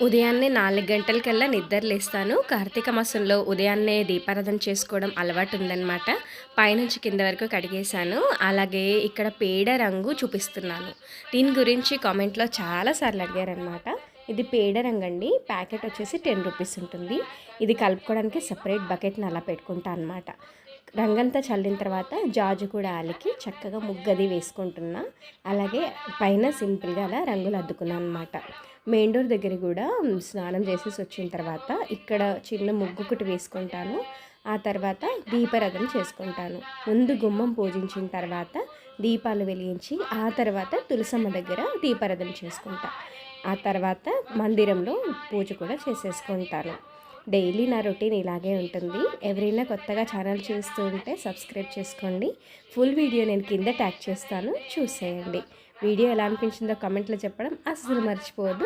ఉదయాన్నే 4 గంటలకల్లా నిద్రలేస్తాను. కార్తీక మాసంలో ఉదయాన్నే దీపారాధన చేసుకోవడం అలవాటుందనమాట. పైనుంచి కింద వరకు కడిగేశాను. అలాగే ఇక్కడ పేడ రంగు చూపిస్తున్నాను. దీని గురించి కామెంట్‌లో చాలా సార్లు అడిగారనమాట. ఇది పేడ రంగండి. ప్యాకెట్ వచ్చేసి 10 రూపీస్ ఉంటుంది. ఇది కలుపుకోవడానికి సెపరేట్ బకెట్‌ని అలా పెట్టుకుంటా అనమాట. రంగంతా చల్లిన తర్వాత జాజు కూడా అలికి చక్కగా ముగ్గది వేసుకుంటున్నా. అలాగే పైన సింపుల్‌గా అలా రంగులు అద్దుకున్నాను అనమాట. మెయిన్ డోర్ దగ్గర కూడా స్నానం చేసేసి వచ్చిన తర్వాత ఇక్కడ చిన్న ముగ్గు ఒకటి వేసుకుంటాను. ఆ తర్వాత దీపారాధన చేసుకుంటాను. ముందు గుమ్మం పూజించిన తర్వాత దీపాలు వెలిగించి ఆ తర్వాత తులసమ్మ దగ్గర దీపారాధన చేసుకుంటా. ఆ తర్వాత మందిరంలో పూజ కూడా చేసేసుకుంటాను. డైలీ నా రొటీన్ ఇలాగే ఉంటుంది. ఎవరైనా కొత్తగా ఛానల్ చూస్తూ ఉంటే సబ్స్క్రైబ్ చేసుకోండి. ఫుల్ వీడియో నేను కింద ట్యాగ్ చేస్తాను, చూసేయండి. వీడియో ఎలా అనిపించిందో కామెంట్లో చెప్పడం అస్సలు మర్చిపోవద్దు.